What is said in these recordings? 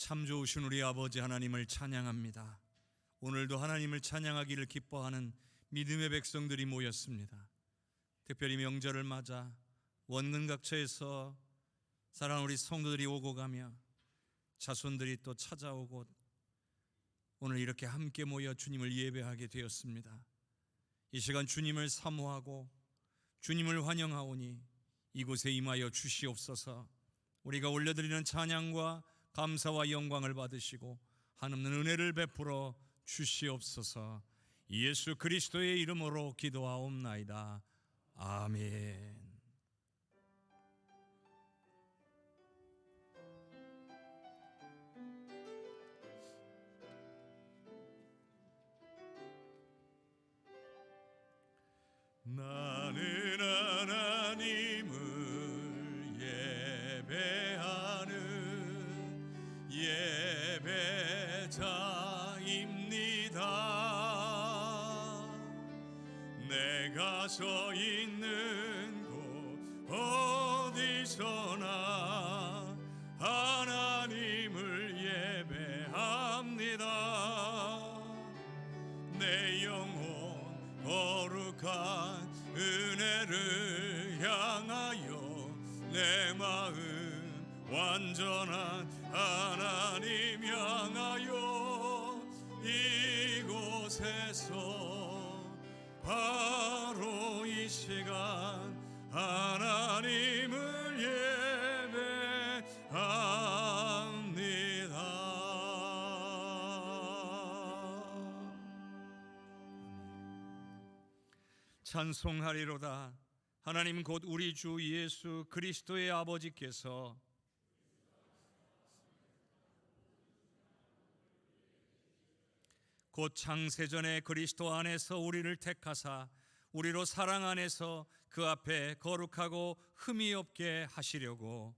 참 좋으신 우리 아버지 하나님을 찬양합니다. 오늘도 하나님을 찬양하기를 기뻐하는 믿음의 백성들이 모였습니다. 특별히 명절을 맞아 원근각처에서 사랑하는 우리 성도들이 오고 가며 자손들이 또 찾아오고 오늘 이렇게 함께 모여 주님을 예배하게 되었습니다. 이 시간 주님을 사모하고 주님을 환영하오니 이곳에 임하여 주시옵소서. 우리가 올려드리는 찬양과 감사와 영광을 받으시고 한없는 은혜를 베풀어 주시옵소서. 예수 그리스도의 이름으로 기도하옵나이다. 아멘. 나는 하나님을 예배하는 예배자입니다. 내가 서 있는 곳 어디서나 하나님을 예배합니다. 내 영혼 거룩한 은혜를 향하여 내 마음 완전한 하나님 향하여 이곳에서 바로 이 시간 하나님을 예배합니다. 찬송하리로다. 하나님 곧 우리 주 예수 그리스도의 아버지께서 곧 창세전에 그리스도 안에서 우리를 택하사 우리로 사랑 안에서 그 앞에 거룩하고 흠이 없게 하시려고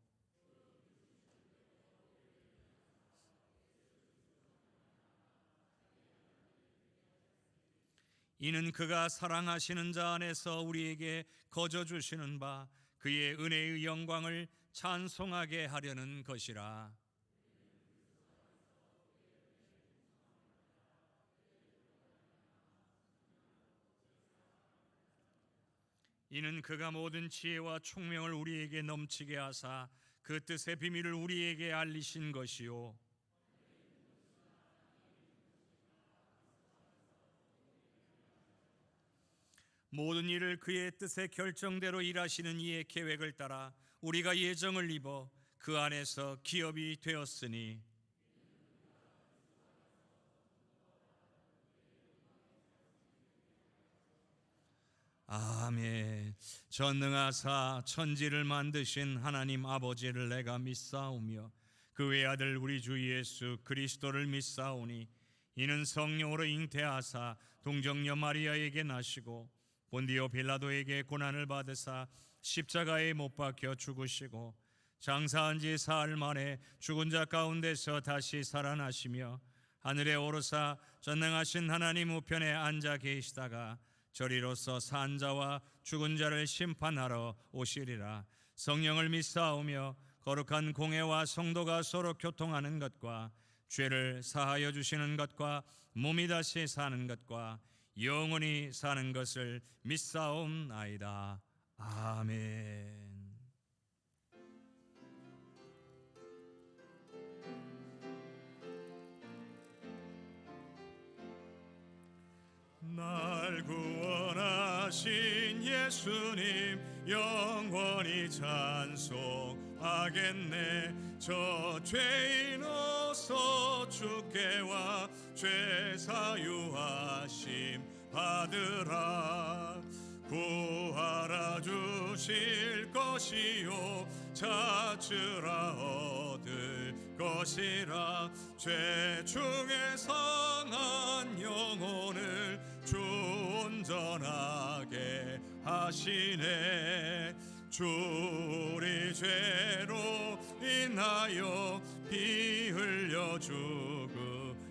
이는 그가 사랑하시는 자 안에서 우리에게 거저 주시는 바 그의 은혜의 영광을 찬송하게 하려는 것이라. 이는 그가 모든 지혜와 총명을 우리에게 넘치게 하사 그 뜻의 비밀을 우리에게 알리신 것이요 모든 일을 그의 뜻의 결정대로 일하시는 이의 계획을 따라 우리가 예정을 입어 그 안에서 기업이 되었으니 아멘. 전능하사 천지를 만드신 하나님 아버지를 내가 믿사오며 그 외아들 우리 주 예수 그리스도를 믿사오니 이는 성령으로 잉태하사 동정녀 마리아에게 나시고 본디오 빌라도에게 고난을 받으사 십자가에 못 박혀 죽으시고 장사한 지 사흘 만에 죽은 자 가운데서 다시 살아나시며 하늘에 오르사 전능하신 하나님 우편에 앉아 계시다가 저리로서 산 자와 죽은 자를 심판하러 오시리라. 성령을 믿사오며 거룩한 공회와 성도가 서로 교통하는 것과 죄를 사하여 주시는 것과 몸이 다시 사는 것과 영원히 사는 것을 믿사옵나이다. 아멘. 날 구원하신 예수님 영원히 찬송하겠네. 저 죄인 어서 주께와 죄 사유하심 받으라. 구하라 주실 것이요 찾으라 얻을 것이라. 죄 중에 상한 영혼을 주 온전하게 하시네. 주 우리 죄로 인하여 피 흘려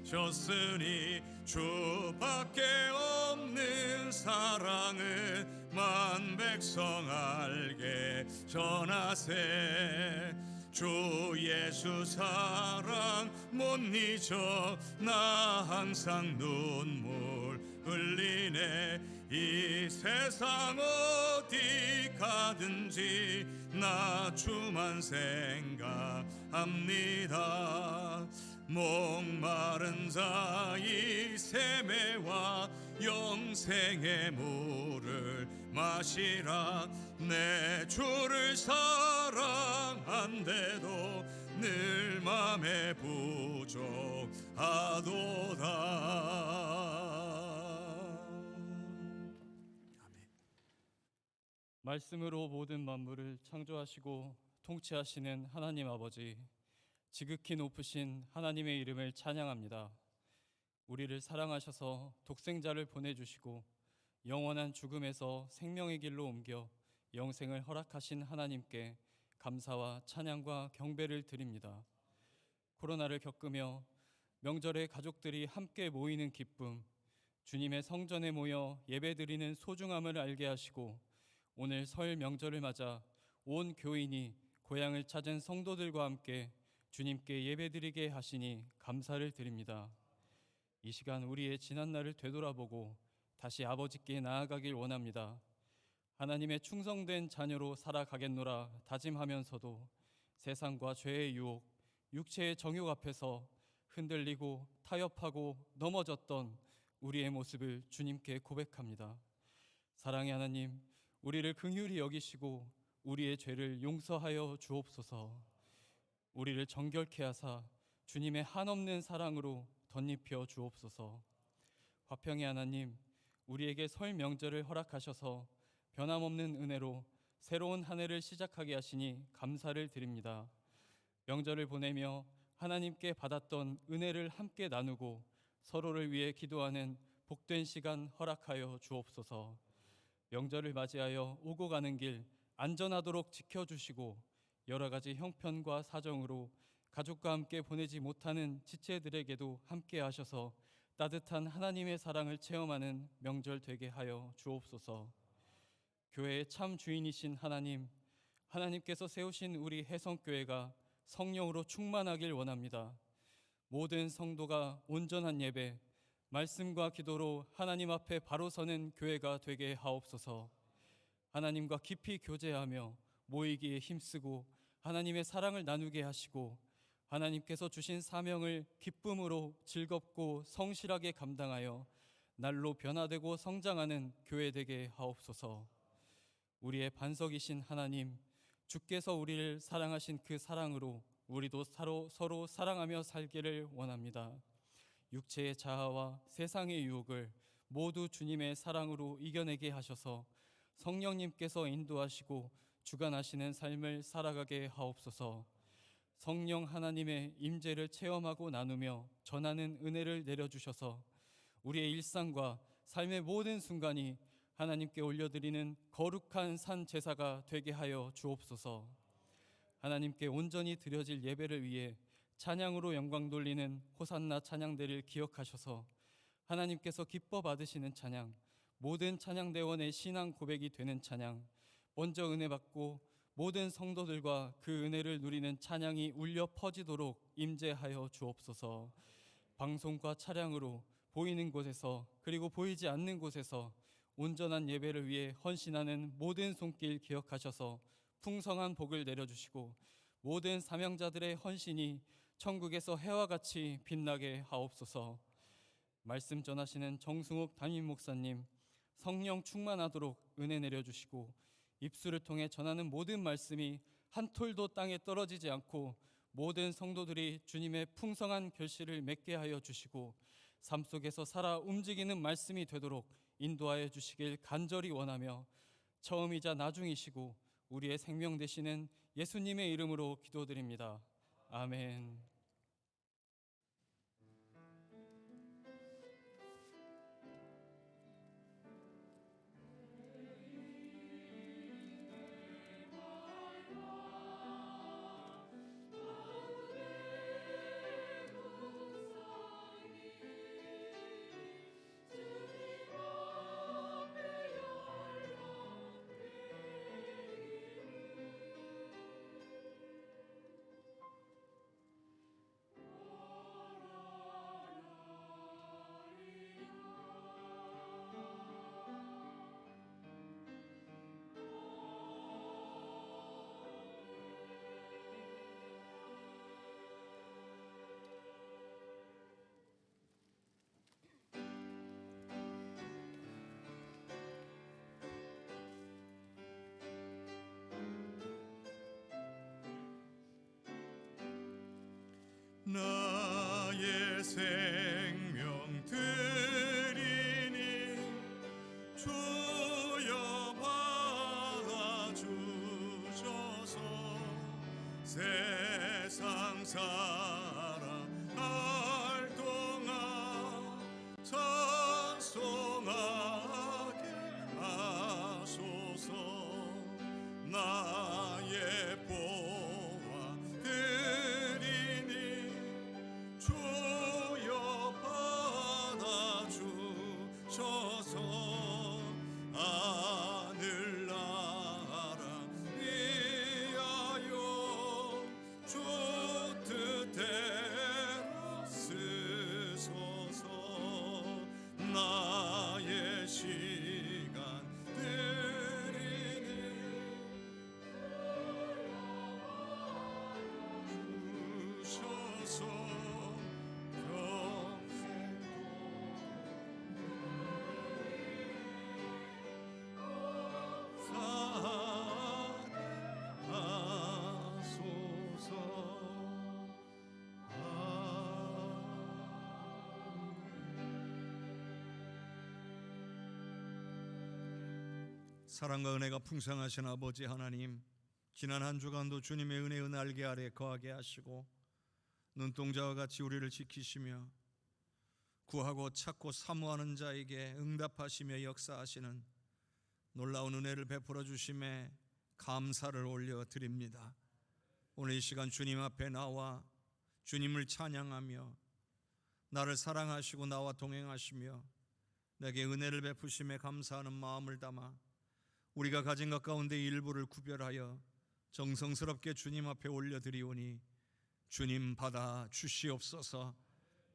죽으셨으니 주밖에 없는 사랑을 만 백성 알게 전하세. 주 예수 사랑 못 잊어 나 항상 눈물 흘리네. 이 세상 어디 가든지 나 주만 생각합니다. 목마른 자의 세매와 영생의 물을 마시라. 내 주를 사랑한데도 늘 맘에 부족하도다. 말씀으로 모든 만물을 창조하시고 통치하시는 하나님 아버지, 지극히 높으신 하나님의 이름을 찬양합니다. 우리를 사랑하셔서 독생자를 보내주시고 영원한 죽음에서 생명의 길로 옮겨 영생을 허락하신 하나님께 감사와 찬양과 경배를 드립니다. 코로나를 겪으며 명절에 가족들이 함께 모이는 기쁨, 주님의 성전에 모여 예배드리는 소중함을 알게 하시고 오늘 설 명절을 맞아 온 교인이 고향을 찾은 성도들과 함께 주님께 예배드리게 하시니 감사를 드립니다. 이 시간 우리의 지난 날을 되돌아보고 다시 아버지께 나아가길 원합니다. 하나님의 충성된 자녀로 살아가겠노라 다짐하면서도 세상과 죄의 유혹, 육체의 정욕 앞에서 흔들리고 타협하고 넘어졌던 우리의 모습을 주님께 고백합니다. 사랑의 하나님, 우리를 긍휼히 여기시고 우리의 죄를 용서하여 주옵소서. 우리를 정결케 하사 주님의 한없는 사랑으로 덧입혀 주옵소서. 화평의 하나님, 우리에게 설 명절을 허락하셔서 변함없는 은혜로 새로운 한 해를 시작하게 하시니 감사를 드립니다. 명절을 보내며 하나님께 받았던 은혜를 함께 나누고 서로를 위해 기도하는 복된 시간 허락하여 주옵소서. 명절을 맞이하여 오고 가는 길 안전하도록 지켜주시고 여러 가지 형편과 사정으로 가족과 함께 보내지 못하는 지체들에게도 함께 하셔서 따뜻한 하나님의 사랑을 체험하는 명절 되게 하여 주옵소서. 교회의 참 주인이신 하나님, 하나님께서 세우신 우리 해성교회가 성령으로 충만하길 원합니다. 모든 성도가 온전한 예배, 말씀과 기도로 하나님 앞에 바로 서는 교회가 되게 하옵소서. 하나님과 깊이 교제하며 모이기에 힘쓰고 하나님의 사랑을 나누게 하시고 하나님께서 주신 사명을 기쁨으로 즐겁고 성실하게 감당하여 날로 변화되고 성장하는 교회 되게 하옵소서. 우리의 반석이신 하나님, 주께서 우리를 사랑하신 그 사랑으로 우리도 서로 사랑하며 살기를 원합니다. 육체의 자아와 세상의 유혹을 모두 주님의 사랑으로 이겨내게 하셔서 성령님께서 인도하시고 주관하시는 삶을 살아가게 하옵소서. 성령 하나님의 임재를 체험하고 나누며 전하는 은혜를 내려주셔서 우리의 일상과 삶의 모든 순간이 하나님께 올려드리는 거룩한 산 제사가 되게 하여 주옵소서. 하나님께 온전히 드려질 예배를 위해 찬양으로 영광 돌리는 호산나 찬양대를 기억하셔서 하나님께서 기뻐 받으시는 찬양, 모든 찬양대원의 신앙 고백이 되는 찬양, 먼저 은혜 받고 모든 성도들과 그 은혜를 누리는 찬양이 울려 퍼지도록 임재하여 주옵소서. 방송과 차량으로 보이는 곳에서 그리고 보이지 않는 곳에서 온전한 예배를 위해 헌신하는 모든 손길 기억하셔서 풍성한 복을 내려주시고 모든 사명자들의 헌신이 천국에서 해와 같이 빛나게 하옵소서. 말씀 전하시는 정승욱 담임 목사님, 성령 충만하도록 은혜 내려주시고 입술을 통해 전하는 모든 말씀이 한 톨도 땅에 떨어지지 않고 모든 성도들이 주님의 풍성한 결실을 맺게 하여 주시고 삶 속에서 살아 움직이는 말씀이 되도록 인도하여 주시길 간절히 원하며 처음이자 나중이시고 우리의 생명 되시는 예수님의 이름으로 기도드립니다. 아멘. 생명 드리니 주여 받아주셔서 세상 살아갈 동안 찬송하게 하소서. 나의 보화 드리니 주여 받아주셔서 하늘나라 위하여 주 뜻대로 쓰소서. 나의 시간 드리니 주셔서 사랑과 은혜가 풍성하신 아버지 하나님, 지난 한 주간도 주님의 은혜의 날개 아래 거하게 하시고 눈동자와 같이 우리를 지키시며 구하고 찾고 사모하는 자에게 응답하시며 역사하시는 놀라운 은혜를 베풀어 주심에 감사를 올려드립니다. 오늘 이 시간 주님 앞에 나와 주님을 찬양하며 나를 사랑하시고 나와 동행하시며 내게 은혜를 베푸심에 감사하는 마음을 담아 우리가 가진 것 가운데 일부를 구별하여 정성스럽게 주님 앞에 올려드리오니 주님 받아 주시옵소서.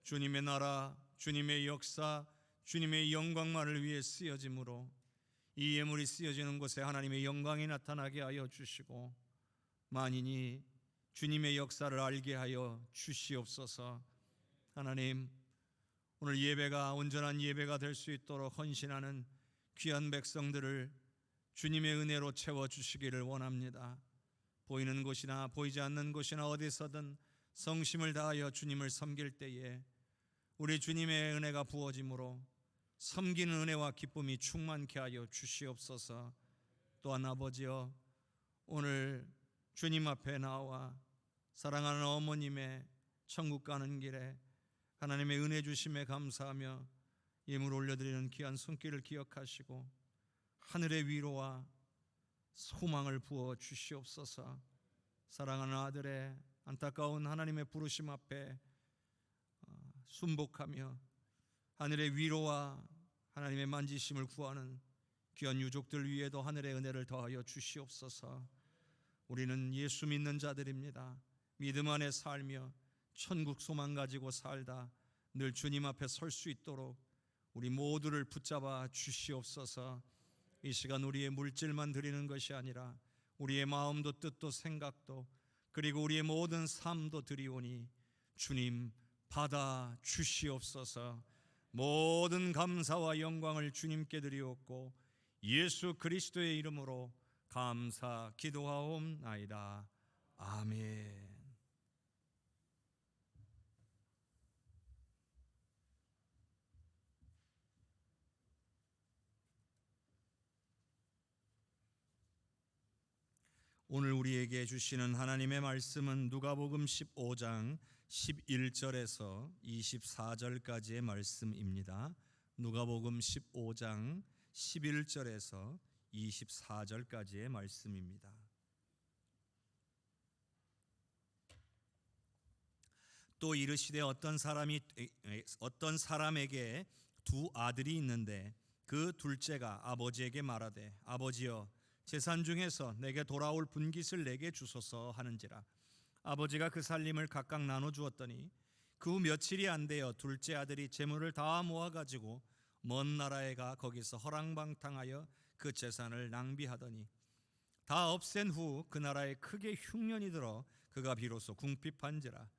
주님의 나라, 주님의 역사, 주님의 영광만을 위해 쓰여짐으로 이 예물이 쓰여지는 곳에 하나님의 영광이 나타나게 하여 주시고 만인이 주님의 역사를 알게 하여 주시옵소서. 하나님, 오늘 예배가 온전한 예배가 될 수 있도록 헌신하는 귀한 백성들을 주님의 은혜로 채워주시기를 원합니다. 보이는 곳이나 보이지 않는 곳이나 어디서든 성심을 다하여 주님을 섬길 때에 우리 주님의 은혜가 부어짐으로 섬기는 은혜와 기쁨이 충만케 하여 주시옵소서. 또한 아버지여, 오늘 주님 앞에 나와 사랑하는 어머님의 천국 가는 길에 하나님의 은혜 주심에 감사하며 예물 올려드리는 귀한 손길을 기억하시고 하늘의 위로와 소망을 부어 주시옵소서. 사랑하는 아들의 안타까운 하나님의 부르심 앞에 순복하며 하늘의 위로와 하나님의 만지심을 구하는 귀한 유족들 위에도 하늘의 은혜를 더하여 주시옵소서. 우리는 예수 믿는 자들입니다. 믿음 안에 살며 천국 소망 가지고 살다 늘 주님 앞에 설 수 있도록 우리 모두를 붙잡아 주시옵소서. 이 시간 우리의 물질만 드리는 것이 아니라 우리의 마음도 뜻도 생각도 그리고 우리의 모든 삶도 드리오니 주님 받아 주시옵소서. 모든 감사와 영광을 주님께 드리옵고 예수 그리스도의 이름으로 감사 기도하옵나이다. 아멘. 오늘 우리에게 주시는 하나님의 말씀은 누가복음 15장 11절에서 24절까지의 말씀입니다. 누가복음 15장 11절에서 24절까지의 말씀입니다. 또 이르시되 어떤 사람에게 두 아들이 있는데 그 둘째가 아버지에게 말하되 아버지여 재산 중에서 내게 돌아올 분깃을 내게 주소서 하는지라. 아버지가 그 살림을 각각 나눠 주었더니 그 후 며칠이 안 되어 둘째 아들이 재물을 다 모아 가지고 먼 나라에 가 거기서 허랑방탕하여 그 재산을 낭비하더니 다 없앤 후 그 나라에 크게 흉년이 들어 그가 비로소 궁핍한지라.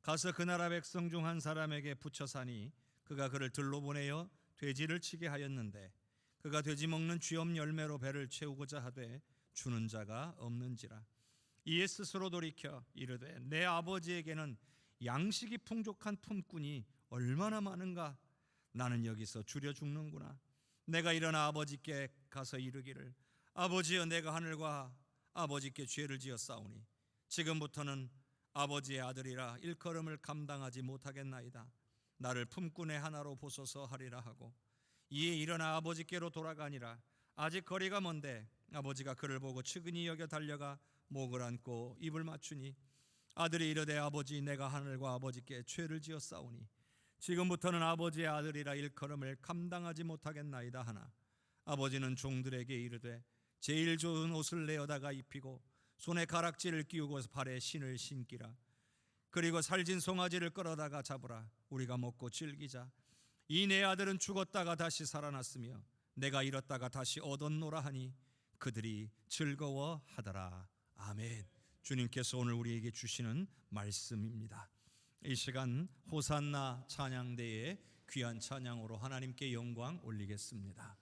가서 그 나라 백성 중 한 사람에게 붙여 사니 그가 그를 들로 보내어 돼지를 치게 하였는데 그가 돼지 먹는 쥐엄 열매로 배를 채우고자 하되 주는 자가 없는지라. 이에 스스로 돌이켜 이르되 내 아버지에게는 양식이 풍족한 품꾼이 얼마나 많은가. 나는 여기서 줄여 죽는구나. 내가 일어나 아버지께 가서 이르기를, 아버지여, 내가 하늘과 아버지께 죄를 지었사오니 지금부터는 아버지의 아들이라 일컬음을 감당하지 못하겠나이다. 나를 품꾼의 하나로 보소서 하리라 하고, 이에 일어나 아버지께로 돌아가니라. 아직 거리가 먼데 아버지가 그를 보고 측은히 여겨 달려가 목을 안고 입을 맞추니, 아들이 이르되, 아버지, 내가 하늘과 아버지께 죄를 지었사오니 지금부터는 아버지의 아들이라 일컬음을 감당하지 못하겠나이다 하나, 아버지는 종들에게 이르되, 제일 좋은 옷을 내어다가 입히고 손에 가락지를 끼우고 발에 신을 신기라. 그리고 살진 송아지를 끌어다가 잡으라. 우리가 먹고 즐기자. 이 내 아들은 죽었다가 다시 살아났으며 내가 잃었다가 다시 얻었노라 하니 그들이 즐거워하더라. 아멘. 주님께서 오늘 우리에게 주시는 말씀입니다. 이 시간 호산나 찬양대의 귀한 찬양으로 하나님께 영광 올리겠습니다.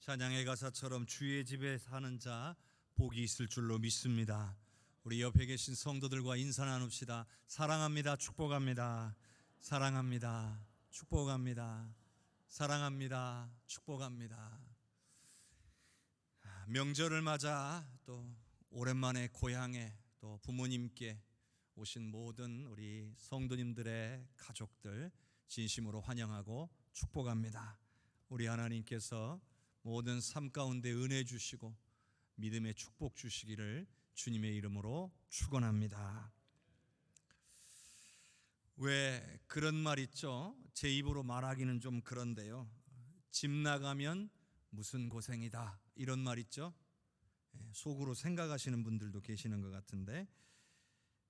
찬양의 가사처럼 주의 집에 사는 자 복이 있을 줄로 믿습니다. 우리 옆에 계신 성도들과 인사 나눕시다. 사랑합니다. 축복합니다. 사랑합니다. 축복합니다. 사랑합니다. 축복합니다. 명절을 맞아 또 오랜만에 고향에 또 부모님께 오신 모든 우리 성도님들의 가족들 진심으로 환영하고 축복합니다. 우리 하나님께서 모든 삶 가운데 은혜 주시고 믿음의 축복 주시기를 주님의 이름으로 축원합니다. 왜 그런 말 있죠? 제 입으로 말하기는 좀 그런데요. 집 나가면 무슨 고생이다, 이런 말 있죠? 속으로 생각하시는 분들도 계시는 것 같은데,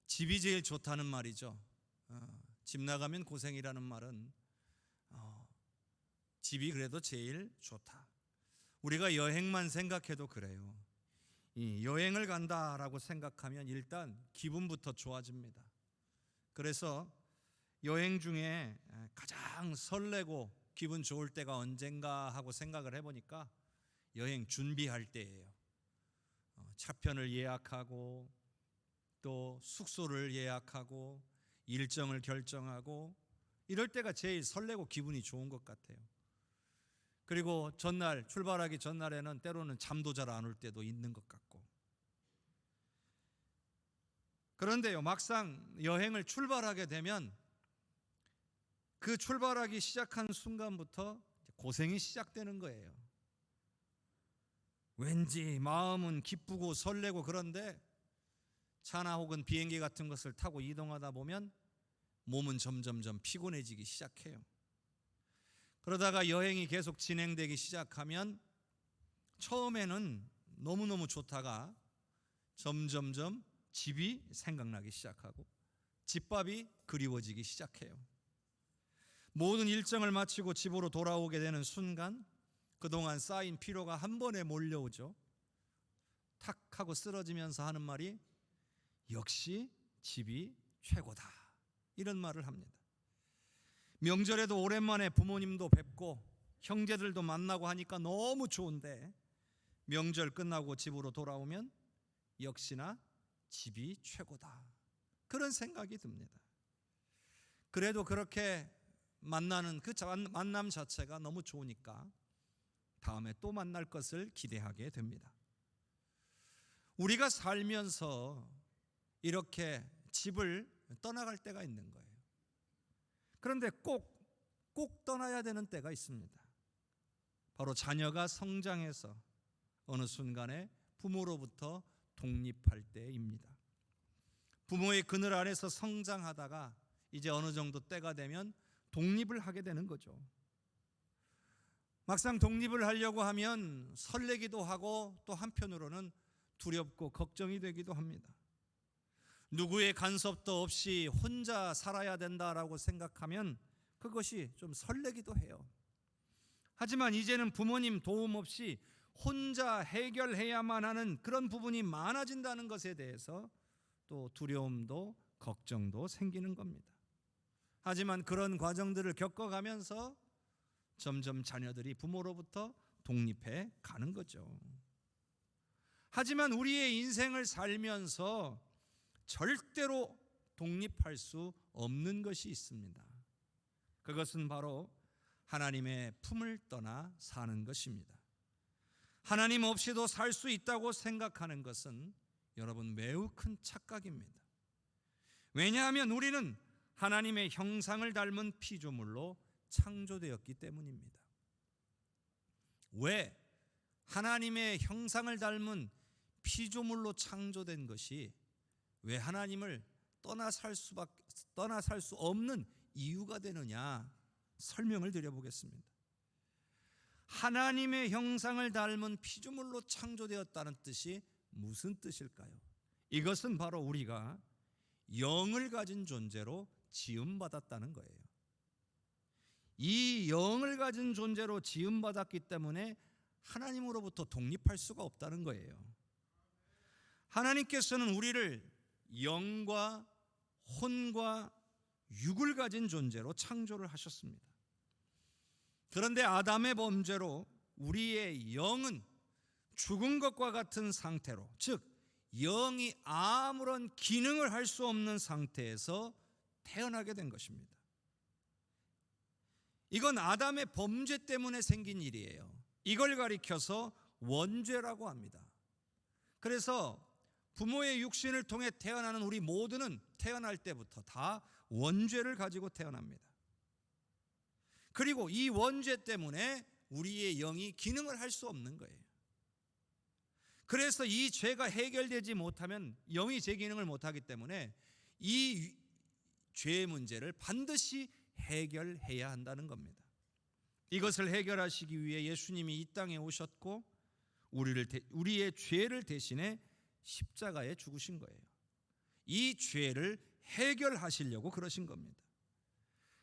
집이 제일 좋다는 말이죠. 집 나가면 고생이라는 말은 집이 그래도 제일 좋다. 우리가 여행만 생각해도 그래요. 이 여행을 간다라고 생각하면 일단 기분부터 좋아집니다. 그래서 여행 중에 가장 설레고 기분 좋을 때가 언젠가 하고 생각을 해보니까 여행 준비할 때예요. 차편을 예약하고 또 숙소를 예약하고 일정을 결정하고 이럴 때가 제일 설레고 기분이 좋은 것 같아요. 그리고 전날 출발하기 전날에는 때로는 잠도 잘 안 올 때도 있는 것 같고. 그런데요, 막상 여행을 출발하게 되면 그 출발하기 시작한 순간부터 고생이 시작되는 거예요. 왠지 마음은 기쁘고 설레고 그런데 차나 혹은 비행기 같은 것을 타고 이동하다 보면 몸은 점점점 피곤해지기 시작해요. 그러다가 여행이 계속 진행되기 시작하면 처음에는 너무너무 좋다가 점점점 집이 생각나기 시작하고 집밥이 그리워지기 시작해요. 모든 일정을 마치고 집으로 돌아오게 되는 순간 그동안 쌓인 피로가 한 번에 몰려오죠. 탁 하고 쓰러지면서 하는 말이 역시 집이 최고다, 이런 말을 합니다. 명절에도 오랜만에 부모님도 뵙고 형제들도 만나고 하니까 너무 좋은데 명절 끝나고 집으로 돌아오면 역시나 집이 최고다, 그런 생각이 듭니다. 그래도 그렇게 만나는 그 만남 자체가 너무 좋으니까 다음에 또 만날 것을 기대하게 됩니다. 우리가 살면서 이렇게 집을 떠나갈 때가 있는 거예요. 그런데 꼭 떠나야 되는 때가 있습니다. 바로 자녀가 성장해서 어느 순간에 부모로부터 독립할 때입니다. 부모의 그늘 아래서 성장하다가 이제 어느 정도 때가 되면 독립을 하게 되는 거죠. 막상 독립을 하려고 하면 설레기도 하고 또 한편으로는 두렵고 걱정이 되기도 합니다. 누구의 간섭도 없이 혼자 살아야 된다라고 생각하면 그것이 좀 설레기도 해요. 하지만 이제는 부모님 도움 없이 혼자 해결해야만 하는 그런 부분이 많아진다는 것에 대해서 또 두려움도 걱정도 생기는 겁니다. 하지만 그런 과정들을 겪어가면서 점점 자녀들이 부모로부터 독립해 가는 거죠. 하지만 우리의 인생을 살면서 절대로 독립할 수 없는 것이 있습니다. 그것은 바로 하나님의 품을 떠나 사는 것입니다. 하나님 없이도 살 수 있다고 생각하는 것은 여러분 매우 큰 착각입니다. 왜냐하면 우리는 하나님의 형상을 닮은 피조물로 창조되었기 때문입니다. 왜 하나님의 형상을 닮은 피조물로 창조된 것이 왜 하나님을 떠나 살 수 없는 이유가 되느냐 설명을 드려보겠습니다. 하나님의 형상을 닮은 피조물로 창조되었다는 뜻이 무슨 뜻일까요? 이것은 바로 우리가 영을 가진 존재로 지음받았다는 거예요. 이 영을 가진 존재로 지음받았기 때문에 하나님으로부터 독립할 수가 없다는 거예요. 하나님께서는 우리를 영과 혼과 육을 가진 존재로 창조를 하셨습니다. 그런데 아담의 범죄로 우리의 영은 죽은 것과 같은 상태로, 즉 영이 아무런 기능을 할 수 없는 상태에서 태어나게 된 것입니다. 이건 아담의 범죄 때문에 생긴 일이에요. 이걸 가리켜서 원죄라고 합니다. 그래서 부모의 육신을 통해 태어나는 우리 모두는 태어날 때부터 다 원죄를 가지고 태어납니다. 그리고 이 원죄 때문에 우리의 영이 기능을 할 수 없는 거예요. 그래서 이 죄가 해결되지 못하면 영이 제 기능을 못하기 때문에 이 죄의 문제를 반드시 해결해야 한다는 겁니다. 이것을 해결하시기 위해 예수님이 이 땅에 오셨고 우리의 죄를 대신해 십자가에 죽으신 거예요. 이 죄를 해결하시려고 그러신 겁니다.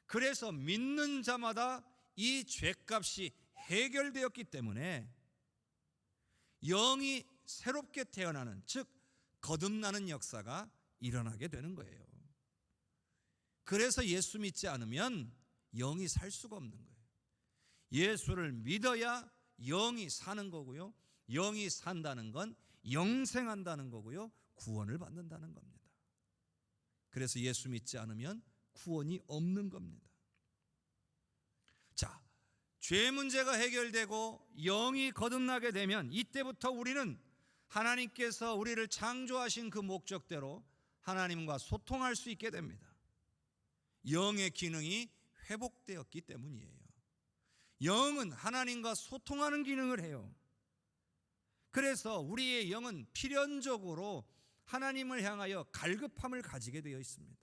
그래서 믿는 자마다 이 죄값이 해결되었기 때문에 영이 새롭게 태어나는, 즉 거듭나는 역사가 일어나게 되는 거예요. 그래서 예수 믿지 않으면 영이 살 수가 없는 거예요. 예수를 믿어야 영이 사는 거고요, 영이 산다는 건 영생한다는 거고요, 구원을 받는다는 겁니다. 그래서 예수 믿지 않으면 구원이 없는 겁니다. 자, 죄 문제가 해결되고 영이 거듭나게 되면 이때부터 우리는 하나님께서 우리를 창조하신 그 목적대로 하나님과 소통할 수 있게 됩니다. 영의 기능이 회복되었기 때문이에요. 영은 하나님과 소통하는 기능을 해요. 그래서 우리의 영은 필연적으로 하나님을 향하여 갈급함을 가지게 되어 있습니다.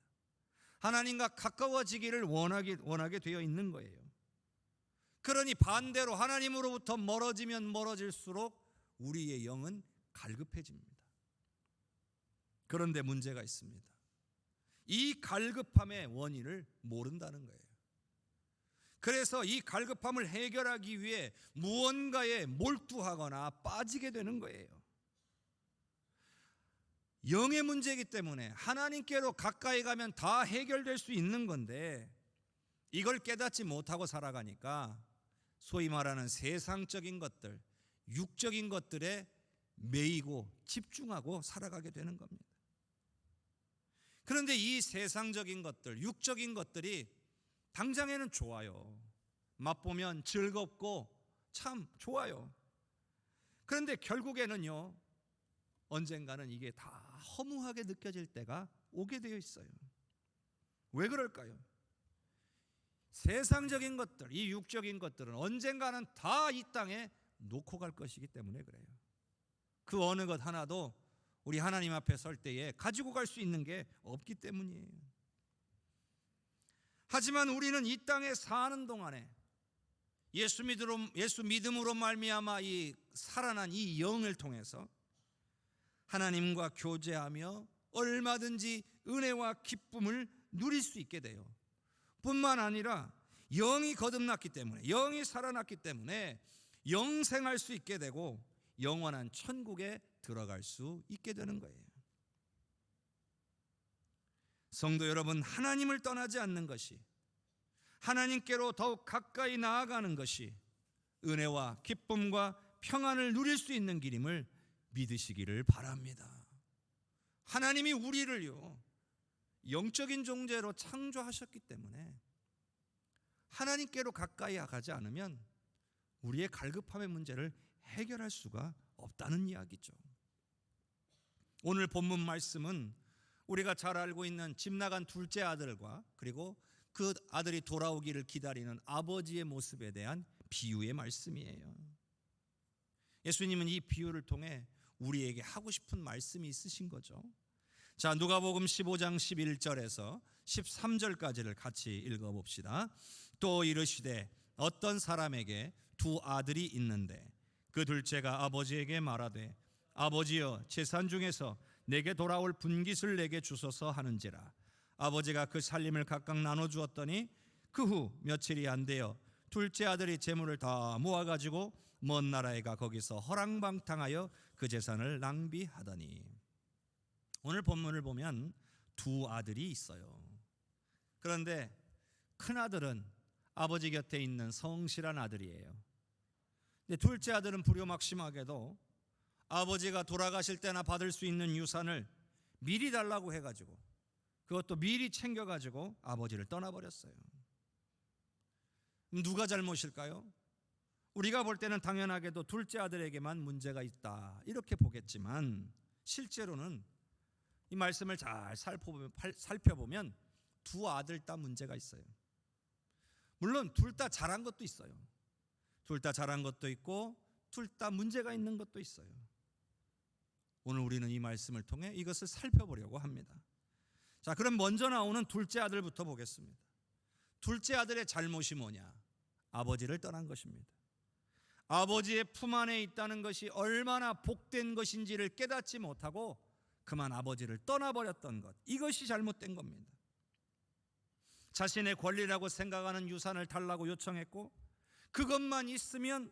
하나님과 가까워지기를 원하게 되어 있는 거예요. 그러니 반대로 하나님으로부터 멀어지면 멀어질수록 우리의 영은 갈급해집니다. 그런데 문제가 있습니다. 이 갈급함의 원인을 모른다는 거예요. 그래서 이 갈급함을 해결하기 위해 무언가에 몰두하거나 빠지게 되는 거예요. 영의 문제이기 때문에 하나님께로 가까이 가면 다 해결될 수 있는 건데 이걸 깨닫지 못하고 살아가니까 소위 말하는 세상적인 것들, 육적인 것들에 매이고 집중하고 살아가게 되는 겁니다. 그런데 이 세상적인 것들, 육적인 것들이 당장에는 좋아요. 맛보면 즐겁고 참 좋아요. 그런데 결국에는요, 언젠가는 이게 다 허무하게 느껴질 때가 오게 되어 있어요. 왜 그럴까요? 세상적인 것들, 이 육적인 것들은 언젠가는 다 이 땅에 놓고 갈 것이기 때문에 그래요. 그 어느 것 하나도 우리 하나님 앞에 설 때에 가지고 갈 수 있는 게 없기 때문이에요. 하지만 우리는 이 땅에 사는 동안에 예수 믿음으로 말미암아 이 살아난 이 영을 통해서 하나님과 교제하며 얼마든지 은혜와 기쁨을 누릴 수 있게 돼요. 뿐만 아니라 영이 거듭났기 때문에, 영이 살아났기 때문에 영생할 수 있게 되고 영원한 천국에 들어갈 수 있게 되는 거예요. 성도 여러분, 하나님을 떠나지 않는 것이, 하나님께로 더욱 가까이 나아가는 것이 은혜와 기쁨과 평안을 누릴 수 있는 길임을 믿으시기를 바랍니다. 하나님이 우리를요, 영적인 존재로 창조하셨기 때문에 하나님께로 가까이 가지 않으면 우리의 갈급함의 문제를 해결할 수가 없다는 이야기죠. 오늘 본문 말씀은 우리가 잘 알고 있는 집 나간 둘째 아들과 그리고 그 아들이 돌아오기를 기다리는 아버지의 모습에 대한 비유의 말씀이에요. 예수님은 이 비유를 통해 우리에게 하고 싶은 말씀이 있으신 거죠. 자, 누가복음 15장 11절에서 13절까지를 같이 읽어봅시다. 또 이르시되 어떤 사람에게 두 아들이 있는데 그 둘째가 아버지에게 말하되 아버지여, 재산 중에서 내게 돌아올 분깃을 내게 주소서 하는지라. 아버지가 그 살림을 각각 나눠주었더니 그 후 며칠이 안 되어 둘째 아들이 재물을 다 모아가지고 먼 나라에 가 거기서 허랑방탕하여 그 재산을 낭비하더니. 오늘 본문을 보면 두 아들이 있어요. 그런데 큰 아들은 아버지 곁에 있는 성실한 아들이에요. 근데 둘째 아들은 불효막심하게도 아버지가 돌아가실 때나 받을 수 있는 유산을 미리 달라고 해가지고 그것도 미리 챙겨가지고 아버지를 떠나버렸어요. 누가 잘못일까요? 우리가 볼 때는 당연하게도 둘째 아들에게만 문제가 있다 이렇게 보겠지만 실제로는 이 말씀을 잘 살펴보면 두 아들 다 문제가 있어요. 물론 둘 다 잘한 것도 있어요. 둘 다 잘한 것도 있고 둘 다 문제가 있는 것도 있어요. 오늘 우리는 이 말씀을 통해 이것을 살펴보려고 합니다. 자, 그럼 먼저 나오는 둘째 아들부터 보겠습니다. 둘째 아들의 잘못이 뭐냐? 아버지를 떠난 것입니다. 아버지의 품 안에 있다는 것이 얼마나 복된 것인지를 깨닫지 못하고 그만 아버지를 떠나버렸던 것, 이것이 잘못된 겁니다. 자신의 권리라고 생각하는 유산을 달라고 요청했고 그것만 있으면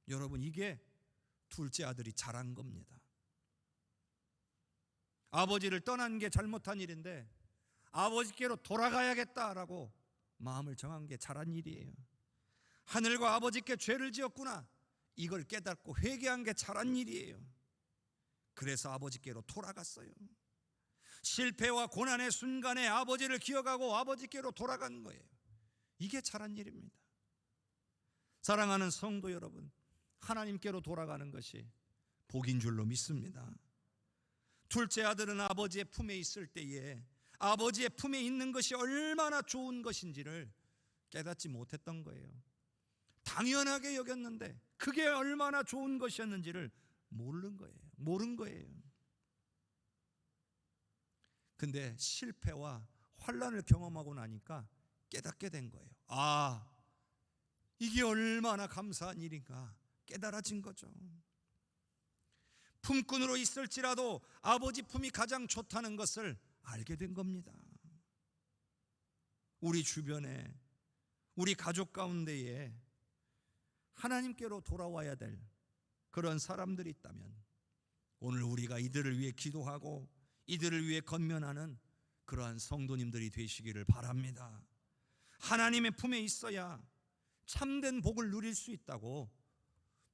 여러분, 이게 둘째 아들이 잘한 겁니다. 아버지를 떠난 게 잘못한 일인데 아버지께로 돌아가야겠다라고 마음을 정한 게 잘한 일이에요. 하늘과 아버지께 죄를 지었구나, 이걸 깨닫고 회개한 게 잘한 일이에요. 그래서 아버지께로 돌아갔어요. 실패와 고난의 순간에 아버지를 기억하고 아버지께로 돌아간 거예요. 이게 잘한 일입니다. 사랑하는 성도 여러분, 하나님께로 돌아가는 것이 복인 줄로 믿습니다. 둘째 아들은 아버지의 품에 있을 때에 아버지의 품에 있는 것이 얼마나 좋은 것인지를 깨닫지 못했던 거예요. 당연하게 여겼는데 그게 얼마나 좋은 것이었는지를 모른 거예요. 근데 실패와 환난을 경험하고 나니까 깨닫게 된 거예요. 아, 이게 얼마나 감사한 일인가 깨달아진 거죠. 품꾼으로 있을지라도 아버지 품이 가장 좋다는 것을 알게 된 겁니다. 우리 주변에, 우리 가족 가운데에 하나님께로 돌아와야 될 그런 사람들이 있다면 오늘 우리가 이들을 위해 기도하고 이들을 위해 건면하는 그러한 성도님들이 되시기를 바랍니다. 하나님의 품에 있어야 참된 복을 누릴 수 있다고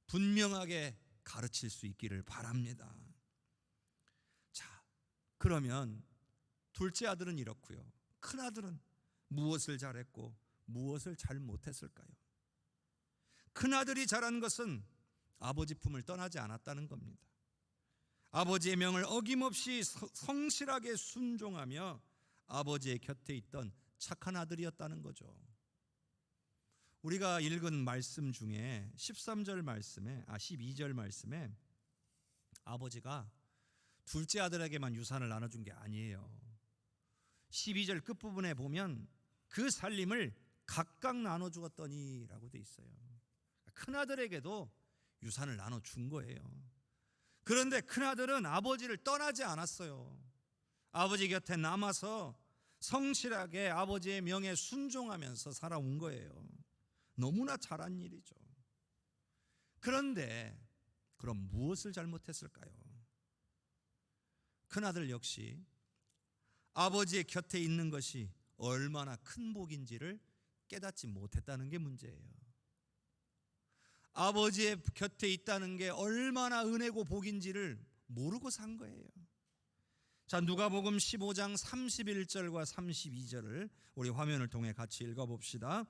분명하게 가르칠 수 있기를 바랍니다. 자, 그러면 둘째 아들은 이렇고요. 큰 아들은 무엇을 잘했고 무엇을 잘 못했을까요? 큰 아들이 잘한 것은 아버지 품을 떠나지 않았다는 겁니다. 아버지의 명을 어김없이 성실하게 순종하며 아버지의 곁에 있던 착한 아들이었다는 거죠. 우리가 읽은 말씀 중에 12절 말씀에 아버지가 둘째 아들에게만 유산을 나눠준 게 아니에요. 12절 끝부분에 보면 그 살림을 각각 나눠주었더니라고 돼 있어요. 큰 아들에게도 유산을 나눠준 거예요. 그런데 큰 아들은 아버지를 떠나지 않았어요. 아버지 곁에 남아서 성실하게 아버지의 명에 순종하면서 살아온 거예요. 너무나 잘한 일이죠. 그런데 그럼 무엇을 잘못했을까요? 큰아들 역시 아버지의 곁에 있는 것이 얼마나 큰 복인지를 깨닫지 못했다는 게 문제예요. 아버지의 곁에 있다는 게 얼마나 은혜고 복인지를 모르고 산 거예요. 자, 누가복음 15장 31절과 32절을 우리 화면을 통해 같이 읽어봅시다.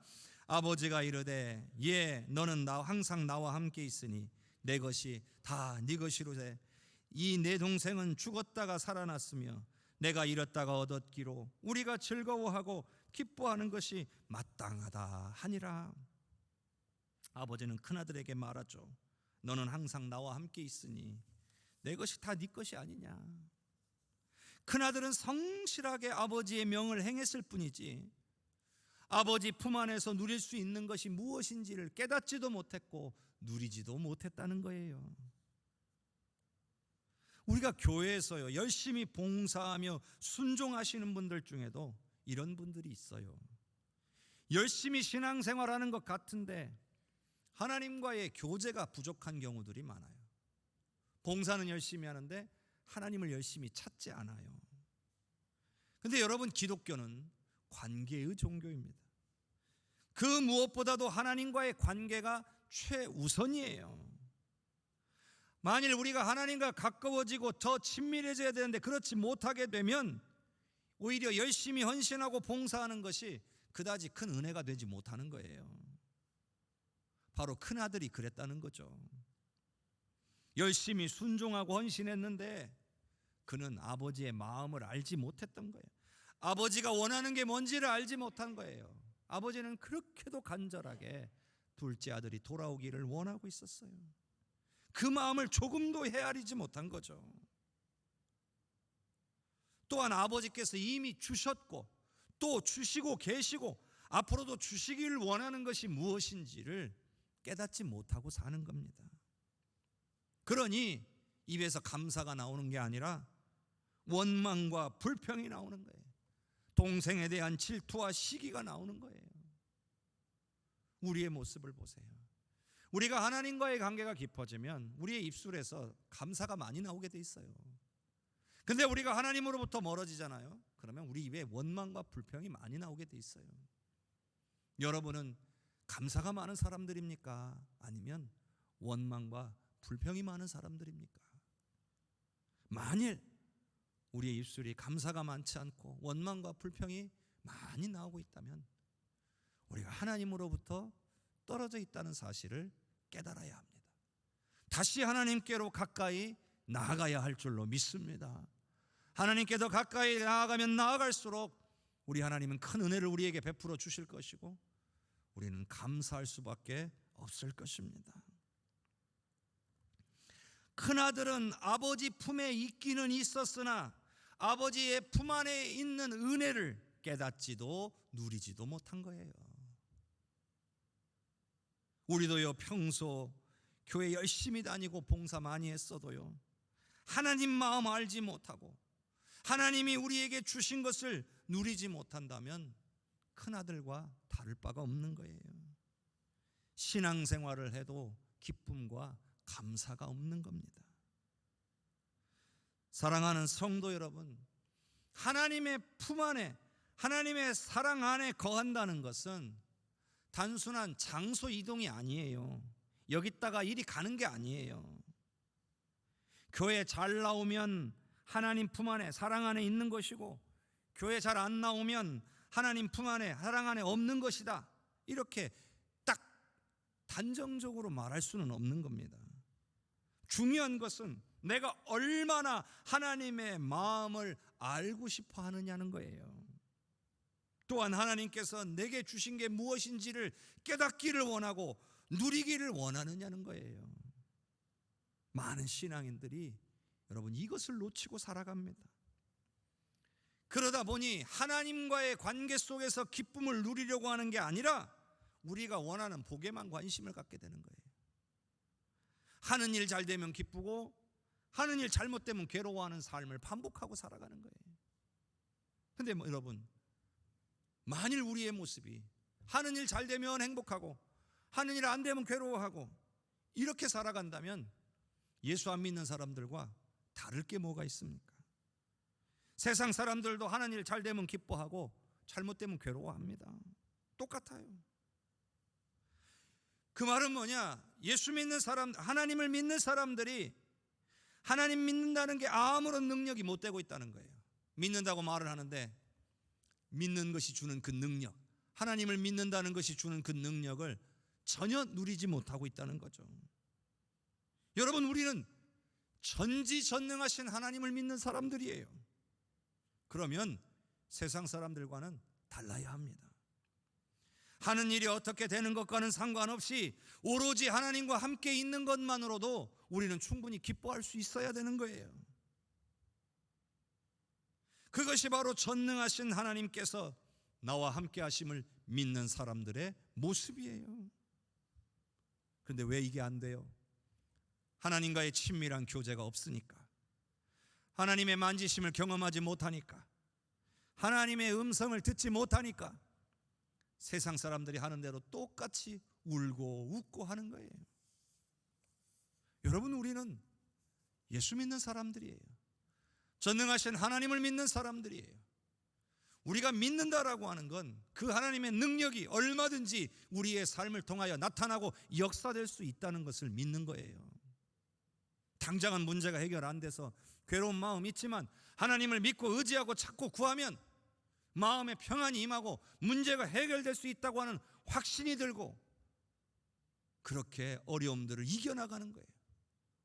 아버지가 이르되 너는 항상 나와 함께 있으니 내 것이 다 네 것이로되 이 내 동생은 죽었다가 살아났으며 내가 잃었다가 얻었기로 우리가 즐거워하고 기뻐하는 것이 마땅하다 하니라. 아버지는 큰아들에게 말하죠. 너는 항상 나와 함께 있으니 내 것이 다 네 것이 아니냐. 큰아들은 성실하게 아버지의 명을 행했을 뿐이지 아버지 품 안에서 누릴 수 있는 것이 무엇인지를 깨닫지도 못했고 누리지도 못했다는 거예요. 우리가 교회에서요 열심히 봉사하며 순종하시는 분들 중에도 이런 분들이 있어요. 열심히 신앙생활하는 것 같은데 하나님과의 교제가 부족한 경우들이 많아요. 봉사는 열심히 하는데 하나님을 열심히 찾지 않아요. 근데 여러분, 기독교는 관계의 종교입니다. 그 무엇보다도 하나님과의 관계가 최우선이에요. 만일 우리가 하나님과 가까워지고 더 친밀해져야 되는데 그렇지 못하게 되면 오히려 열심히 헌신하고 봉사하는 것이 그다지 큰 은혜가 되지 못하는 거예요. 바로 큰아들이 그랬다는 거죠. 열심히 순종하고 헌신했는데 그는 아버지의 마음을 알지 못했던 거예요. 아버지가 원하는 게 뭔지를 알지 못한 거예요. 아버지는 그렇게도 간절하게 둘째 아들이 돌아오기를 원하고 있었어요. 그 마음을 조금도 헤아리지 못한 거죠. 또한 아버지께서 이미 주셨고 또 주시고 계시고 앞으로도 주시기를 원하는 것이 무엇인지를 깨닫지 못하고 사는 겁니다. 그러니 입에서 감사가 나오는 게 아니라 원망과 불평이 나오는 거예요. 동생에 대한 질투와 시기가 나오는 거예요. 우리의 모습을 보세요. 우리가 하나님과의 관계가 깊어지면 우리의 입술에서 감사가 많이 나오게 돼 있어요. 근데 우리가 하나님으로부터 멀어지잖아요. 그러면 우리 입에 원망과 불평이 많이 나오게 돼 있어요. 여러분은 감사가 많은 사람들입니까? 아니면 원망과 불평이 많은 사람들입니까? 만일 우리의 입술이 감사가 많지 않고 원망과 불평이 많이 나오고 있다면 우리가 하나님으로부터 떨어져 있다는 사실을 깨달아야 합니다. 다시 하나님께로 가까이 나아가야 할 줄로 믿습니다. 하나님께 더 가까이 나아가면 나아갈수록 우리 하나님은 큰 은혜를 우리에게 베풀어 주실 것이고 우리는 감사할 수밖에 없을 것입니다. 큰아들은 아버지 품에 있기는 있었으나 아버지의 품 안에 있는 은혜를 깨닫지도 누리지도 못한 거예요. 우리도요, 평소 교회 열심히 다니고 봉사 많이 했어도요, 하나님 마음 알지 못하고 하나님이 우리에게 주신 것을 누리지 못한다면 큰아들과 다를 바가 없는 거예요. 신앙생활을 해도 기쁨과 감사가 없는 겁니다. 사랑하는 성도 여러분, 하나님의 품 안에, 하나님의 사랑 안에 거한다는 것은 단순한 장소 이동이 아니에요. 여기다가 이리 가는 게 아니에요. 교회 잘 나오면 하나님 품 안에, 사랑 안에 있는 것이고, 교회 잘 안 나오면 하나님 품 안에, 사랑 안에 없는 것이다, 이렇게 딱 단정적으로 말할 수는 없는 겁니다. 중요한 것은 내가 얼마나 하나님의 마음을 알고 싶어 하느냐는 거예요. 또한 하나님께서 내게 주신 게 무엇인지를 깨닫기를 원하고 누리기를 원하느냐는 거예요. 많은 신앙인들이 여러분 이것을 놓치고 살아갑니다. 그러다 보니 하나님과의 관계 속에서 기쁨을 누리려고 하는 게 아니라 우리가 원하는 복에만 관심을 갖게 되는 거예요. 하는 일 잘 되면 기쁘고 하는 일 잘못되면 괴로워하는 삶을 반복하고 살아가는 거예요. 근데 여러분, 만일 우리의 모습이 하는 일 잘 되면 행복하고 하는 일 안 되면 괴로워하고 이렇게 살아간다면 예수 안 믿는 사람들과 다를 게 뭐가 있습니까? 세상 사람들도 하는 일 잘 되면 기뻐하고 잘못되면 괴로워합니다. 똑같아요. 그 말은 뭐냐? 예수 믿는 사람, 하나님을 믿는 사람들이 하나님 믿는다는 게 아무런 능력이 못 되고 있다는 거예요. 믿는다고 말을 하는데 믿는 것이 주는 그 능력, 하나님을 믿는다는 것이 주는 그 능력을 전혀 누리지 못하고 있다는 거죠. 여러분, 우리는 전지전능하신 하나님을 믿는 사람들이에요. 그러면 세상 사람들과는 달라야 합니다. 하는 일이 어떻게 되는 것과는 상관없이 오로지 하나님과 함께 있는 것만으로도 우리는 충분히 기뻐할 수 있어야 되는 거예요. 그것이 바로 전능하신 하나님께서 나와 함께 하심을 믿는 사람들의 모습이에요. 그런데 왜 이게 안 돼요? 하나님과의 친밀한 교제가 없으니까, 하나님의 만지심을 경험하지 못하니까, 하나님의 음성을 듣지 못하니까 세상 사람들이 하는 대로 똑같이 울고 웃고 하는 거예요. 여러분, 우리는 예수 믿는 사람들이에요. 전능하신 하나님을 믿는 사람들이에요. 우리가 믿는다라고 하는 건 그 하나님의 능력이 얼마든지 우리의 삶을 통하여 나타나고 역사될 수 있다는 것을 믿는 거예요. 당장은 문제가 해결 안 돼서 괴로운 마음 있지만 하나님을 믿고 의지하고 찾고 구하면 마음에 평안이 임하고 문제가 해결될 수 있다고 하는 확신이 들고 그렇게 어려움들을 이겨나가는 거예요.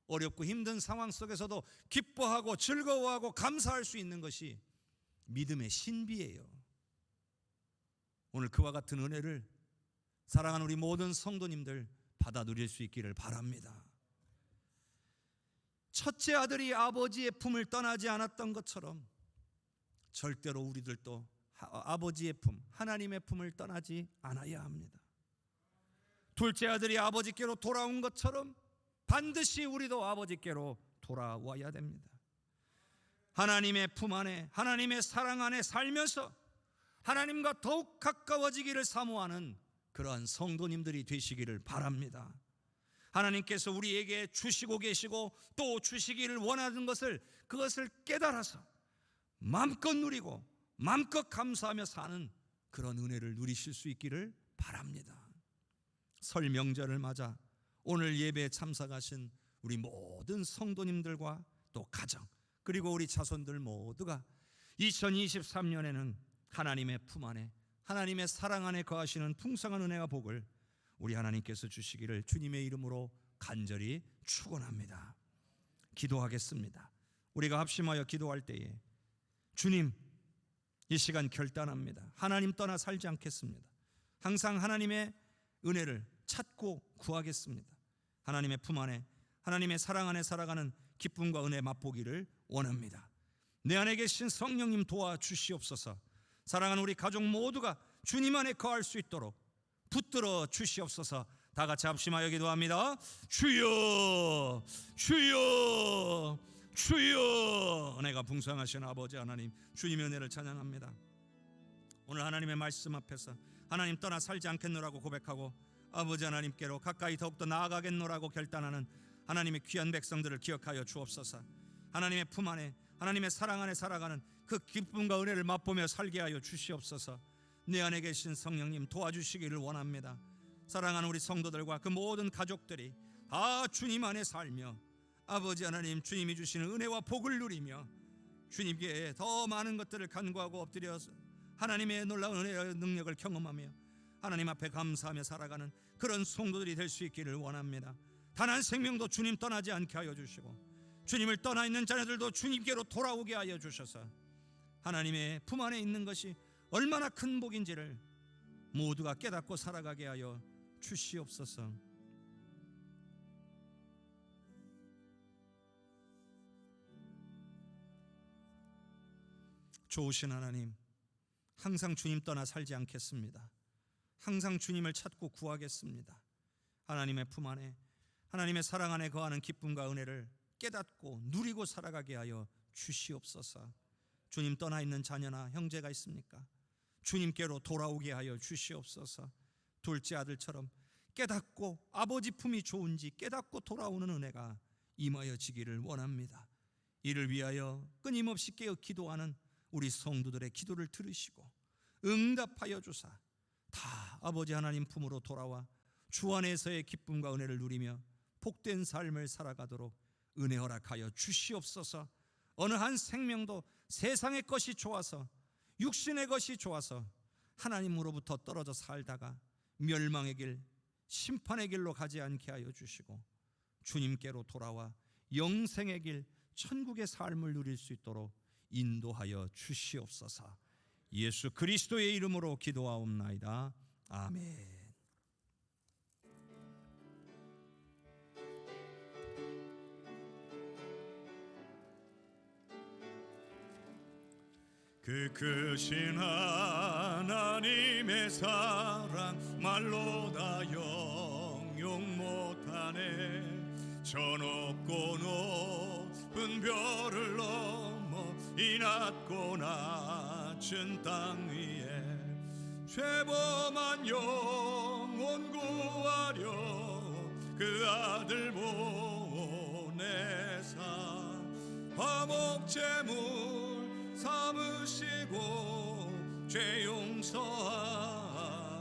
어렵고 힘든 상황 속에서도 기뻐하고 즐거워하고 감사할 수 있는 것이 믿음의 신비예요. 오늘 그와 같은 은혜를 사랑하는 우리 모든 성도님들 받아 누릴 수 있기를 바랍니다. 첫째 아들이 아버지의 품을 떠나지 않았던 것처럼 절대로 우리들도 아버지의 품, 하나님의 품을 떠나지 않아야 합니다. 둘째 아들이 아버지께로 돌아온 것처럼 반드시 우리도 아버지께로 돌아와야 됩니다. 하나님의 품 안에, 하나님의 사랑 안에 살면서 하나님과 더욱 가까워지기를 사모하는 그러한 성도님들이 되시기를 바랍니다. 하나님께서 우리에게 주시고 계시고 또 주시기를 원하는 그것을 깨달아서 마음껏 누리고 마음껏 감사하며 사는 그런 은혜를 누리실 수 있기를 바랍니다. 설 명절을 맞아 오늘 예배에 참석하신 우리 모든 성도님들과 또 가정 그리고 우리 자손들 모두가 2023년에는 하나님의 품 안에 하나님의 사랑 안에 거하시는 풍성한 은혜와 복을 우리 하나님께서 주시기를 주님의 이름으로 간절히 축원합니다. 기도하겠습니다. 우리가 합심하여 기도할 때에 주님, 이 시간 결단합니다. 하나님 떠나 살지 않겠습니다. 항상 하나님의 은혜를 찾고 구하겠습니다. 하나님의 품 안에 하나님의 사랑 안에 살아가는 기쁨과 은혜 맛보기를 원합니다. 내 안에 계신 성령님 도와주시옵소서. 사랑하는 우리 가족 모두가 주님 안에 거할 수 있도록 붙들어 주시옵소서. 다 같이 합심하여 기도합니다. 주여, 주여, 주여. 은혜가 풍성하신 아버지 하나님, 주님의 은혜를 찬양합니다. 오늘 하나님의 말씀 앞에서 하나님 떠나 살지 않겠노라고 고백하고 아버지 하나님께로 가까이 더욱더 나아가겠노라고 결단하는 하나님의 귀한 백성들을 기억하여 주옵소서. 하나님의 품 안에 하나님의 사랑 안에 살아가는 그 기쁨과 은혜를 맛보며 살게 하여 주시옵소서. 내 안에 계신 성령님 도와주시기를 원합니다. 사랑하는 우리 성도들과 그 모든 가족들이 다 주님 안에 살며 아버지 하나님 주님이 주시는 은혜와 복을 누리며 주님께 더 많은 것들을 간구하고 엎드려서 하나님의 놀라운 은혜와 능력을 경험하며 하나님 앞에 감사하며 살아가는 그런 성도들이 될 수 있기를 원합니다. 단 한 생명도 주님 떠나지 않게 하여 주시고 주님을 떠나 있는 자녀들도 주님께로 돌아오게 하여 주셔서 하나님의 품 안에 있는 것이 얼마나 큰 복인지를 모두가 깨닫고 살아가게 하여 주시옵소서. 좋으신 하나님, 항상 주님 떠나 살지 않겠습니다. 항상 주님을 찾고 구하겠습니다. 하나님의 품 안에 하나님의 사랑 안에 거하는 기쁨과 은혜를 깨닫고 누리고 살아가게 하여 주시옵소서. 주님 떠나 있는 자녀나 형제가 있습니까? 주님께로 돌아오게 하여 주시옵소서. 둘째 아들처럼 깨닫고 아버지 품이 좋은지 깨닫고 돌아오는 은혜가 임하여 지기를 원합니다. 이를 위하여 끊임없이 깨어 기도하는 우리 성도들의 기도를 들으시고 응답하여 주사 다 아버지 하나님 품으로 돌아와 주 안에서의 기쁨과 은혜를 누리며 복된 삶을 살아가도록 은혜 허락하여 주시옵소서. 어느 한 생명도 세상의 것이 좋아서 육신의 것이 좋아서 하나님으로부터 떨어져 살다가 멸망의 길, 심판의 길로 가지 않게 하여 주시고 주님께로 돌아와 영생의 길, 천국의 삶을 누릴 수 있도록 인도하여 주시옵소서. 예수 그리스도의 이름으로 기도하옵나이다. 아멘. 그 크신 하나님의 사랑 말로 다 영용 못하네. 저 높고 높은 별을 넘어 이 낮고 낮은 땅 위에 죄범한 영혼 구하려 그 아들 보내사 화목제물 삼으시고 죄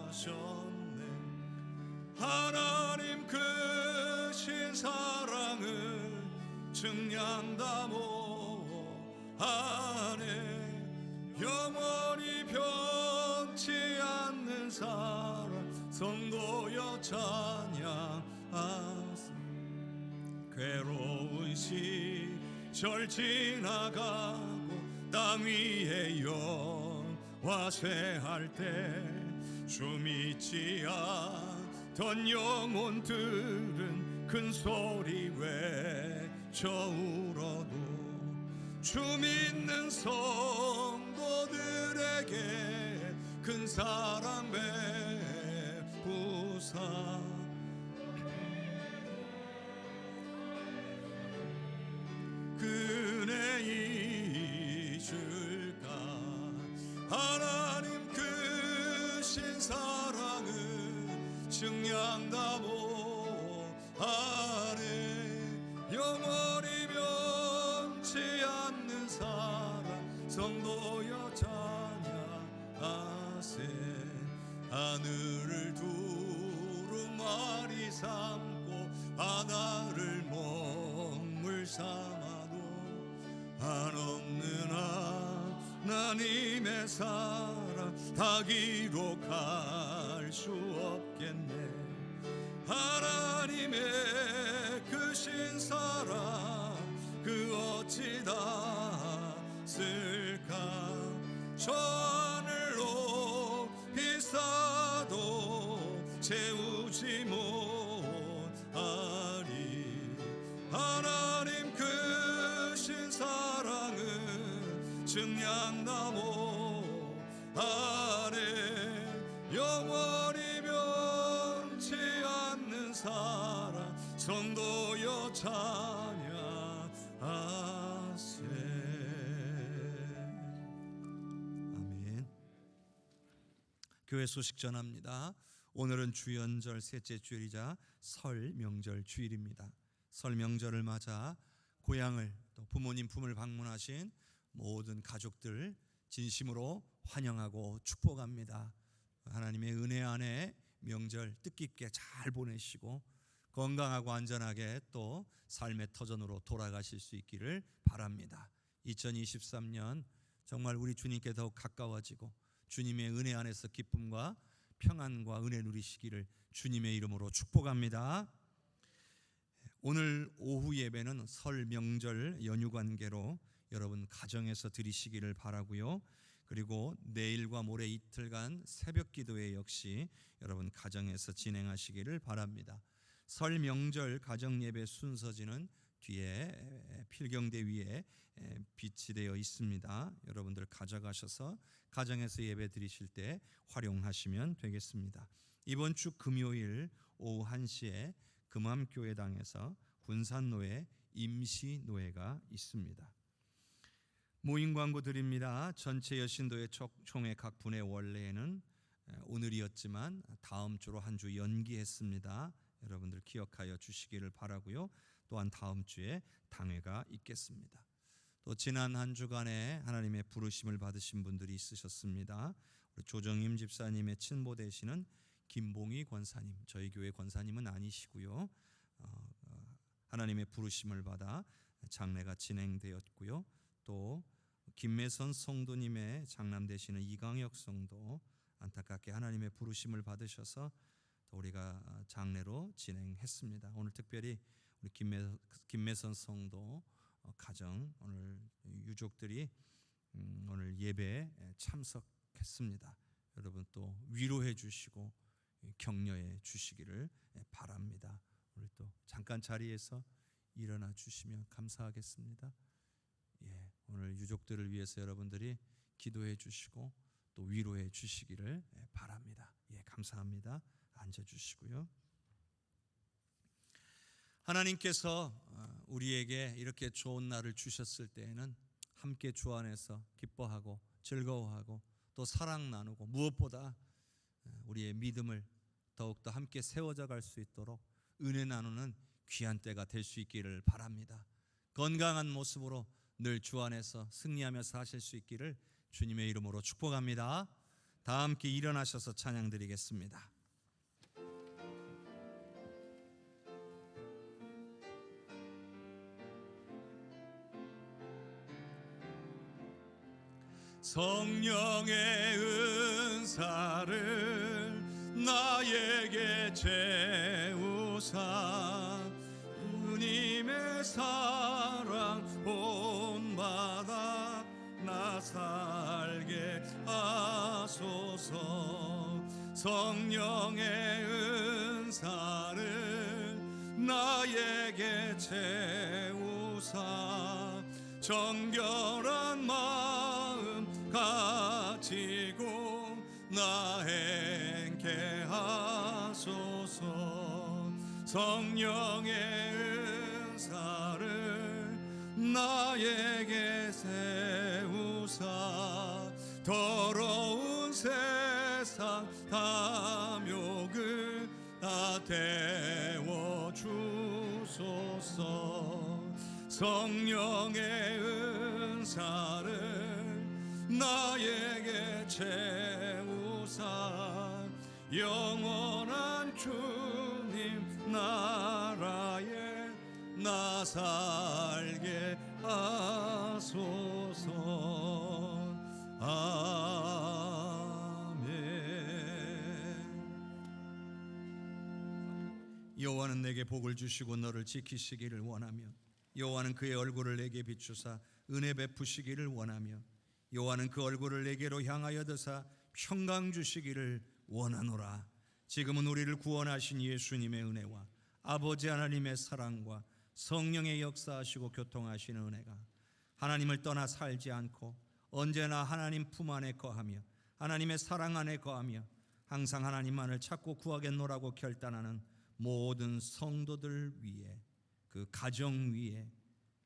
용서하셨네. 하나님 크신 사랑을 증량다 못하네. 영원히 변치 않는 사랑 성도여 찬양하세. 괴로운 시절 지나가고 땅 위에 영화쇠할 때 주 믿지 않던 영혼들은 큰 소리 외쳐 울어도 주 믿는 성도들에게 큰 사랑 베푸사 그네 줄까. 하나님 크신 사랑을 증량다 안에 영원히 변치 않는 사랑 성도여 찬양하세. 하늘을 두루마리 삼고 바다를 먹물 삼아도 한없는 하나님의 사랑 다 기록할 수 없겠네. 하나님의 크신 사랑 그 어찌 다 쓸까. 저 하늘 높이 쌓아도 채우지 못하리. 하나님 크신 사랑은 증량나무 아래 영원히 변치 않는 사랑 성도여 찬양하세. 아멘. 교회 소식 전합니다. 오늘은 주연절 셋째 주일이자 설 명절 주일입니다. 설 명절을 맞아 고향을 또 부모님 품을 방문하신 모든 가족들 진심으로 환영하고 축복합니다. 하나님의 은혜 안에 명절 뜻깊게 잘 보내시고 건강하고 안전하게 또 삶의 터전으로 돌아가실 수 있기를 바랍니다. 2023년 정말 우리 주님께 더욱 가까워지고 주님의 은혜 안에서 기쁨과 평안과 은혜 누리시기를 주님의 이름으로 축복합니다. 오늘 오후 예배는 설 명절 연휴 관계로 여러분 가정에서 드리시기를 바라고요. 그리고 내일과 모레 이틀간 새벽 기도회 역시 여러분 가정에서 진행하시기를 바랍니다. 설 명절 가정 예배 순서지는 뒤에 필경대 위에 비치되어 있습니다. 여러분들 가져가셔서 가정에서 예배 드리실 때 활용하시면 되겠습니다. 이번 주 금요일 오후 1시에 금암교회당에서 군산노회 임시노회가 있습니다. 모임 광고 드립니다. 전체 여신도회 총회 각 분의 원래는 오늘이었지만 다음 주로 한 주 연기했습니다. 여러분들 기억하여 주시기를 바라고요. 또한 다음 주에 당회가 있겠습니다. 또 지난 한 주간에 하나님의 부르심을 받으신 분들이 있으셨습니다. 우리 조정임 집사님의 친모 되시는 김봉희 권사님, 저희 교회 권사님은 아니시고요. 하나님의 부르심을 받아 장례가 진행되었고요. 또 김매선 성도님의 장남 되시는 이강혁 성도 안타깝게 하나님의 부르심을 받으셔서 우리가 장례로 진행했습니다. 오늘 특별히 우리 김매선 성도 가정 오늘 유족들이 오늘 예배에 참석했습니다. 여러분 또 위로해 주시고 격려해 주시기를 바랍니다. 오늘 또 잠깐 자리에서 일어나 주시면 감사하겠습니다. 오늘 유족들을 위해서 여러분들이 기도해 주시고 또 위로해 주시기를 바랍니다. 감사합니다. 앉아 주시고요. 하나님께서 우리에게 이렇게 좋은 날을 주셨을 때에는 함께 주 안에서 기뻐하고 즐거워하고 또 사랑 나누고 무엇보다 우리의 믿음을 더욱더 함께 세워져 갈 수 있도록 은혜 나누는 귀한 때가 될 수 있기를 바랍니다. 건강한 모습으로 늘 주 안에서 승리하며 사실 수 있기를 주님의 이름으로 축복합니다. 다 함께 일어나셔서 찬양 드리겠습니다. 성령의 은사를 나에게 채우사 주님의 사랑 본받아 나 살게 하소서. 성령의 은사를 나에게 채우사 정결한 마음 가지고 나 행케 하소서. 성령의 은사를 나에게 세우사 더러운 세상 탐욕을 다 태워주 성령의 은사를 나에게 채우사 영원한 주님 나라에 나 살게 하소서. 아멘. 여호와는 내게 복을 주시고 너를 지키시기를 원하며 여호와는 그의 얼굴을 내게 비추사 은혜 베푸시기를 원하며 여호와는 그 얼굴을 내게로 향하여 드사 평강 주시기를 원하노라. 지금은 우리를 구원하신 예수님의 은혜와 아버지 하나님의 사랑과 성령의 역사하시고 교통하시는 은혜가 하나님을 떠나 살지 않고 언제나 하나님 품 안에 거하며 하나님의 사랑 안에 거하며 항상 하나님만을 찾고 구하겠노라고 결단하는 모든 성도들 위에, 그 가정 위에,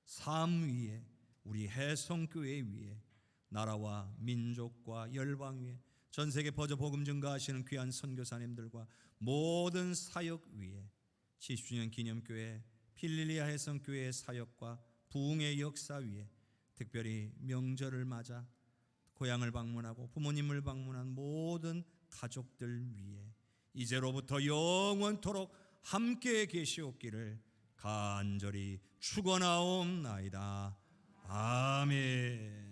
삶 위에, 우리 해성교회 위에, 나라와 민족과 열방 위에, 전세계 퍼져 복음 증거하시는 귀한 선교사님들과 모든 사역 위에, 70주년 기념교회 필릴리아 해성교회의 사역과 부흥의 역사 위에, 특별히 명절을 맞아 고향을 방문하고 부모님을 방문한 모든 가족들 위에 이제로부터 영원토록 함께 계시옵기를 간절히 축원하옵나이다. 아멘.